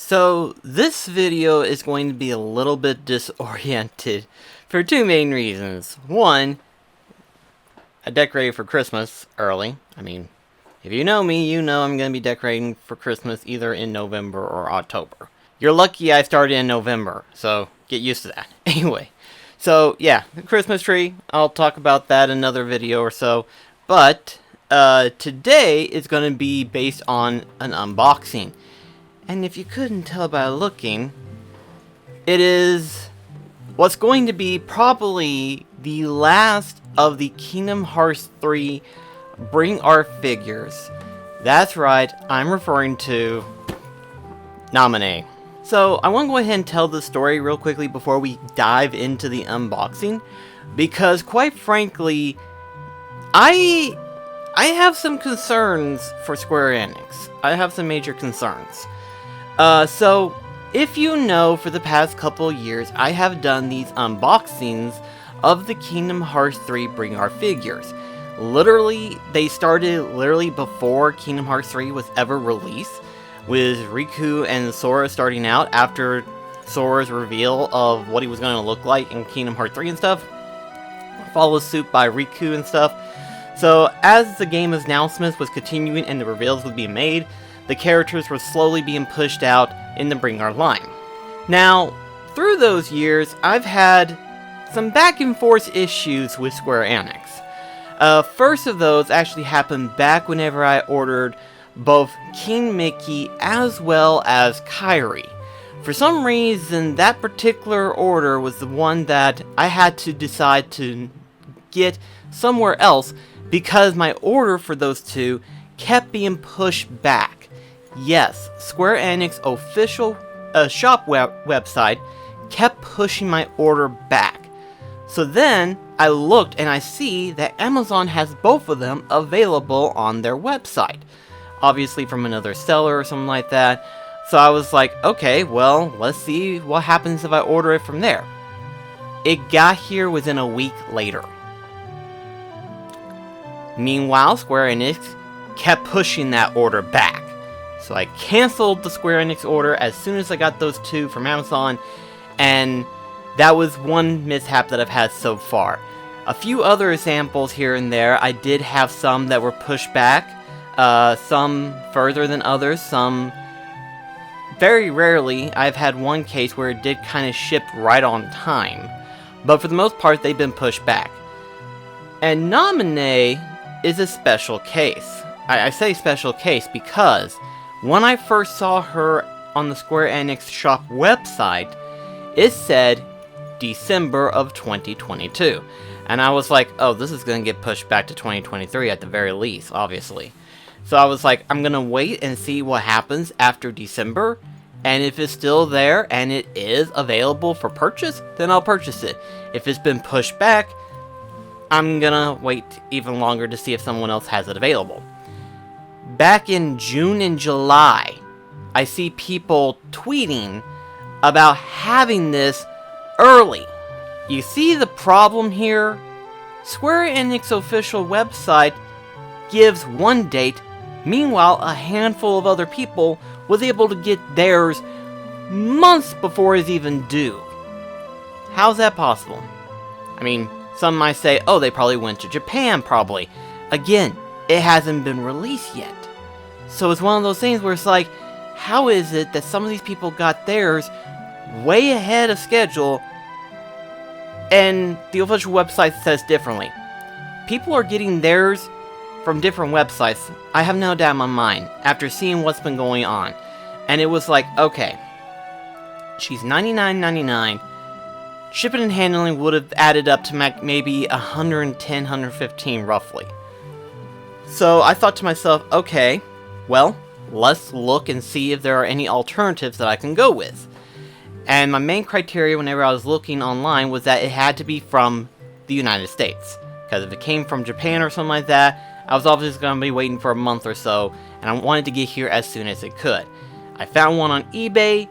So this video is going to be a little bit disoriented for two main reasons. One, I decorated for Christmas early. If you know me, you know I'm going to be decorating for Christmas either in November or October. You're lucky I started in November, so get used to that. Anyway, so yeah, the Christmas tree, I'll talk about that in another video or so. But today is going to be based on an unboxing. And if you couldn't tell by looking, it is what's going to be probably the last of the Kingdom Hearts 3 Bring Our Figures. That's right, I'm referring to Namine. So I want to go ahead and tell the story real quickly before we dive into the unboxing, because quite frankly, I have some concerns for Square Enix. I have some major concerns. So, if you know, for the past couple years, I have done these unboxings of the Kingdom Hearts 3 Bring Our Figures. Literally, they started before Kingdom Hearts 3 was ever released, with Riku and Sora starting out after Sora's reveal of what he was going to look like in Kingdom Hearts 3 and stuff, followed suit by Riku and stuff. So, as the game announcements was continuing and the reveals would be made, the characters were slowly being pushed out in the Bring Our line. Now, through those years, I've had some back and forth issues with Square Enix. First of those actually happened back whenever I ordered both King Mickey as well as Kairi. For some reason, that particular order was the one that I had to decide to get somewhere else because my order for those two kept being pushed back. Yes, Square Enix official shop website kept pushing my order back. So then I looked and I see that Amazon has both of them available on their website. Obviously from another seller or something like that. So I was like, okay, well, let's see what happens if I order it from there. It got here within a week later. Meanwhile, Square Enix kept pushing that order back. So I canceled the Square Enix order as soon as I got those two from Amazon, and that was one mishap that I've had so far. A few other examples here and there, I did have some that were pushed back, some further than others, some very rarely. I've had one case where it did kind of ship right on time, but for the most part they've been pushed back. And Namine is a special case. I say special case because when I first saw her on the Square Enix shop website, it said December of 2022. And I was like, oh, this is going to get pushed back to 2023 at the very least, obviously. So I was like, I'm going to wait and see what happens after December. And if it's still there and it is available for purchase, then I'll purchase it. If it's been pushed back, I'm going to wait even longer to see if someone else has it available. Back in June and July, I see people tweeting about having this early. You see the problem here? Square Enix official website gives one date, meanwhile a handful of other people was able to get theirs months before it's even due. How's that possible? Some might say, oh, they probably went to Japan, probably. Again, it hasn't been released yet. So it's one of those things where it's like, how is it that some of these people got theirs way ahead of schedule and the official website says differently? People are getting theirs from different websites. I have no doubt in my mind after seeing what's been going on. And it was like, okay, she's $99.99. Shipping and handling would have added up to maybe $110, $115 roughly. So I thought to myself, okay, well, let's look and see if there are any alternatives that I can go with. And my main criteria whenever I was looking online was that it had to be from the United States. Because if it came from Japan or something like that, I was obviously going to be waiting for a month or so, and I wanted to get here as soon as it could. I found one on eBay,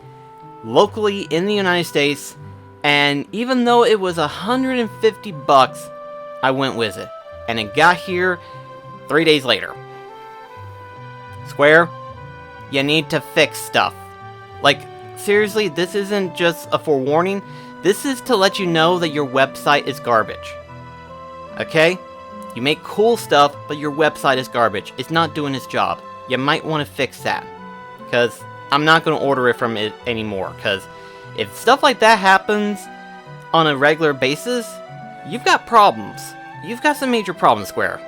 locally in the United States, and even though it was $150, I went with it. And it got here 3 days later. Square, you need to fix stuff. Like, seriously, this isn't just a forewarning. This is to let you know that your website is garbage. Okay? You make cool stuff, but your website is garbage. It's not doing its job. You might want to fix that. Because I'm not going to order it from it anymore. Because if stuff like that happens on a regular basis, you've got problems. You've got some major problems, Square.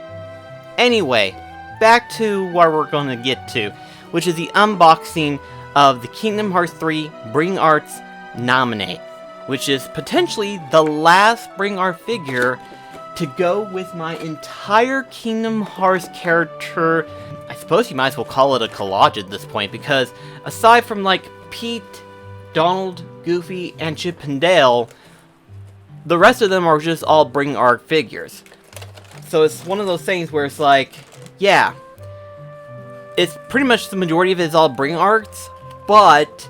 Anyway, back to what we're going to get to, which is the unboxing of the Kingdom Hearts 3 Bring Arts Namine, which is potentially the last Bring Art figure to go with my entire Kingdom Hearts character. I suppose you might as well call it a collage at this point, because aside from like Pete, Donald, Goofy, and Chip and Dale, the rest of them are just all Bring Art figures. So it's one of those things where it's like, yeah, it's pretty much the majority of it is all Bring Arts, but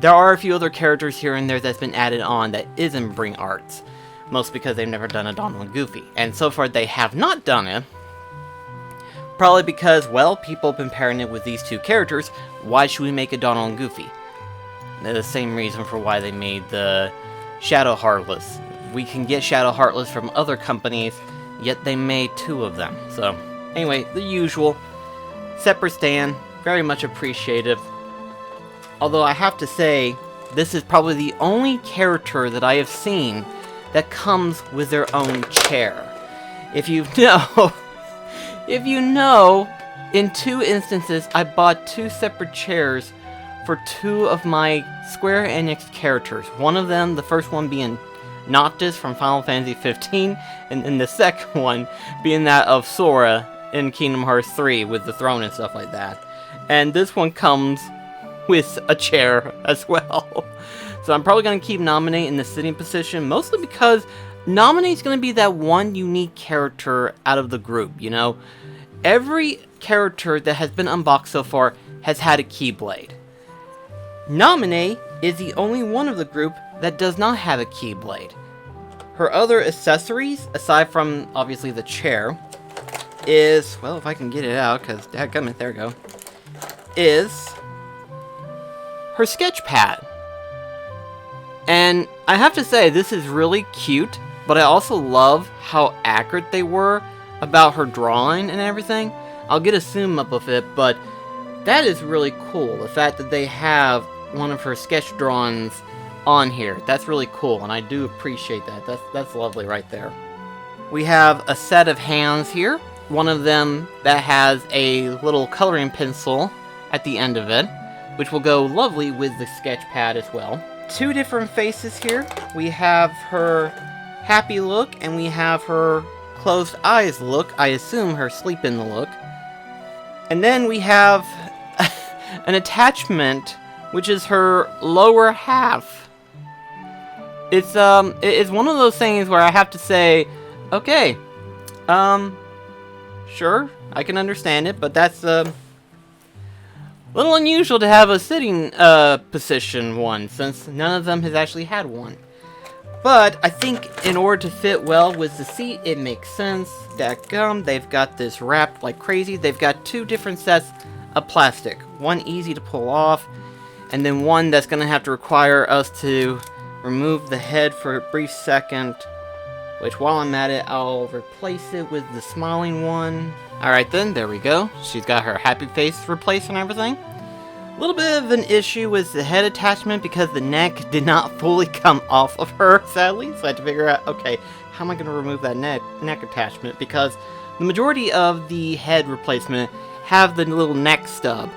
there are a few other characters here and there that's been added on that isn't Bring Arts. Most because they've never done a Donald and Goofy. And so far they have not done it. Probably because, well, people have been pairing it with these two characters. Why should we make a Donald and Goofy? They're the same reason for why they made the Shadow Heartless. We can get Shadow Heartless from other companies, yet they made two of them. So, anyway, the usual. Separate stand, very much appreciative. Although I have to say, this is probably the only character that I have seen that comes with their own chair. If you know, in 2 instances, I bought 2 separate chairs for 2 of my Square Enix characters. One of them, the first one being Noctis from Final Fantasy 15, and then the second one being that of Sora in Kingdom Hearts 3 with the throne and stuff like that. And this one comes with a chair as well. So I'm probably going to keep Namine in the sitting position, mostly because Namine is going to be that one unique character out of the group, you know? Every character that has been unboxed so far has had a Keyblade. Namine is the only one of the group that does not have a Keyblade. Her other accessories, aside from obviously the chair, is, well, if I can get it out, because dadgummit, there we go, is her sketch pad. And I have to say, this is really cute, but I also love how accurate they were about her drawing and everything. I'll get a zoom up of it, but that is really cool. The fact that they have one of her sketch drawings on here. That's really cool, and I do appreciate that. That's lovely right there. We have a set of hands here. One of them that has a little coloring pencil at the end of it, which will go lovely with the sketch pad as well. 2 different faces here. We have her happy look, and we have her closed eyes look. I assume her sleeping look. And then we have an attachment, which is her lower half. It's one of those things where I have to say, okay, sure, I can understand it, but that's a little unusual to have a sitting position one, since none of them has actually had one. But I think in order to fit well with the seat, it makes sense. Dadgum, they've got this wrapped like crazy. They've got 2 different sets of plastic. One easy to pull off, and then one that's going to have to require us to remove the head for a brief second. Which, while I'm at it, I'll replace it with the smiling one. Alright then, there we go. She's got her happy face replaced and everything. A little bit of an issue with the head attachment because the neck did not fully come off of her, sadly. So I had to figure out, okay, how am I going to remove that neck attachment? Because the majority of the head replacement have the little neck stub.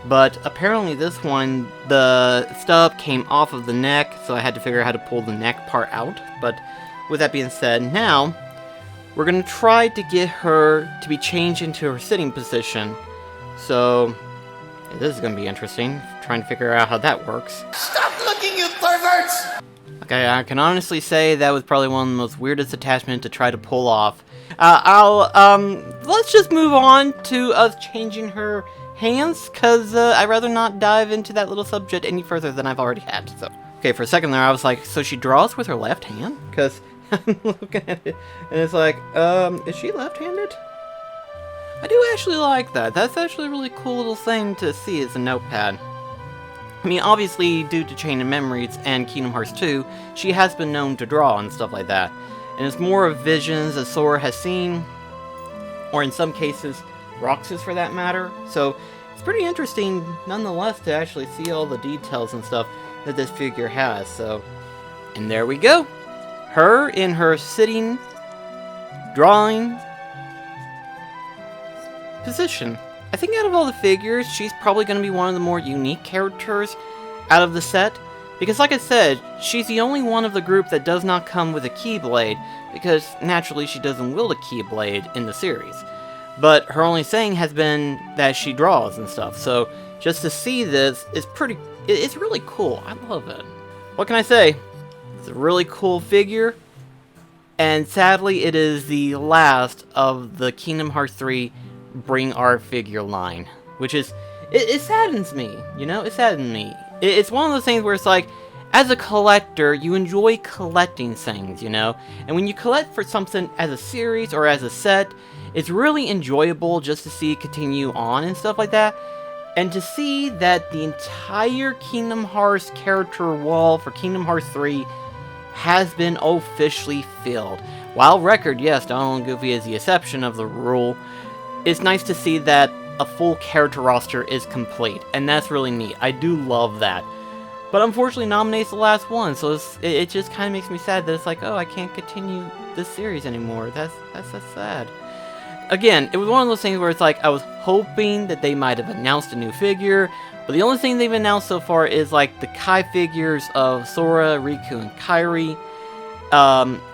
But apparently this one, the stub came off of the neck, so I had to figure out how to pull the neck part out. But with that being said, now we're going to try to get her to be changed into her sitting position. So this is going to be interesting, trying to figure out how that works. Stop looking, you perverts! Okay, I can honestly say that was probably one of the most weirdest attachments to try to pull off. Let's just move on to us changing her hands, because I'd rather not dive into that little subject any further than I've already had, so. Okay, for a second there I was like, so she draws with her left hand? Because I'm looking at it, and it's like, is she left-handed? I do actually like that. That's actually a really cool little thing to see as a notepad. I mean, obviously, due to Chain of Memories and Kingdom Hearts 2, she has been known to draw and stuff like that. And it's more of visions that Sora has seen, or in some cases, Roxas for that matter. So, it's pretty interesting, nonetheless, to actually see all the details and stuff that this figure has. So, and there we go. Her in her sitting, drawing position. I think out of all the figures, she's probably going to be one of the more unique characters out of the set. Because like I said, she's the only one of the group that does not come with a Keyblade, because naturally she doesn't wield a Keyblade in the series. But her only saying has been that she draws and stuff, so just to see this is it's really cool. I love it. What can I say? It's a really cool figure, and sadly it is the last of the Kingdom Hearts 3 Bring Our Figure line, which is, it saddens me, you know, it saddens me. It's one of those things where it's like, as a collector, you enjoy collecting things, you know? And when you collect for something as a series or as a set, it's really enjoyable just to see it continue on and stuff like that. And to see that the entire Kingdom Hearts character wall for Kingdom Hearts 3 has been officially filled. While Record, yes, Donald and Goofy is the exception of the rule, it's nice to see that a full character roster is complete, and that's really neat. I do love that. But unfortunately, Namine's the last one, so it just kind of makes me sad that it's like, oh, I can't continue this series anymore. That's sad. Again, it was one of those things where it's like, I was hoping that they might have announced a new figure, but the only thing they've announced so far is like the Kai figures of Sora, Riku, and Kairi.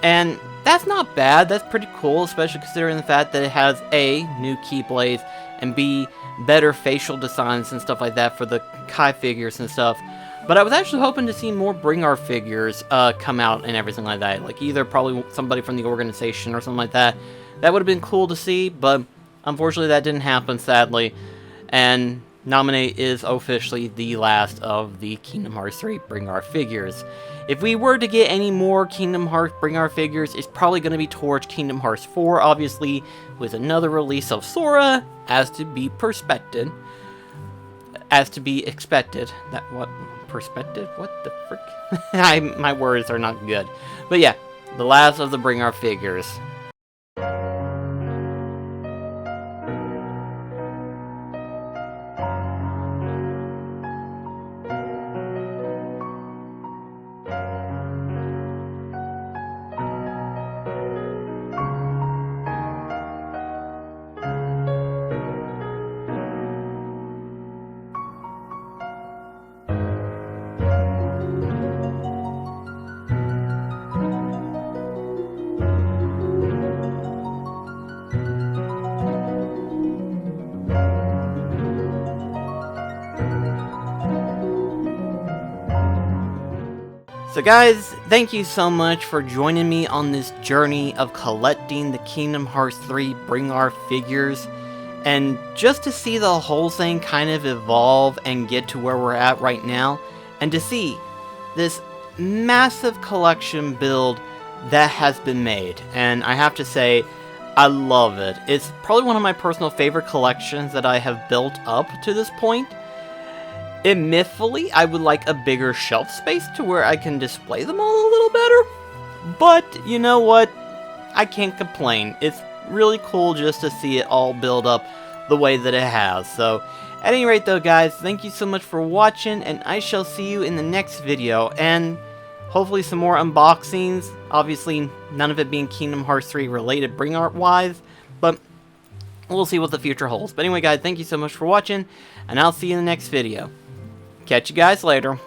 And that's not bad, that's pretty cool, especially considering the fact that it has A, new Keyblades, and B, better facial designs and stuff like that for the Kai figures and stuff. But I was actually hoping to see more Bring Our figures come out and everything like that. Like either probably somebody from the organization or something like that. That would have been cool to see, but unfortunately that didn't happen, sadly. And Namine is officially the last of the Kingdom Hearts 3 Bring Our figures. If we were to get any more Kingdom Hearts Bring Our figures, it's probably going to be towards Kingdom Hearts 4, obviously, with another release of Sora, as to be expected. That, what? Perspective? What the frick? My words are not good. But yeah, the last of the Bring Our figures. So guys, thank you so much for joining me on this journey of collecting the Kingdom Hearts 3 Bring Our figures. And just to see the whole thing kind of evolve and get to where we're at right now, and to see this massive collection build that has been made. And I have to say, I love it. It's probably one of my personal favorite collections that I have built up to this point. Admittedly, I would like a bigger shelf space to where I can display them all a little better. But, you know what? I can't complain. It's really cool just to see it all build up the way that it has. So, at any rate though guys, thank you so much for watching, and I shall see you in the next video. And hopefully some more unboxings. Obviously, none of it being Kingdom Hearts 3 related Bring Art wise. But we'll see what the future holds. But anyway guys, thank you so much for watching, and I'll see you in the next video. Catch you guys later.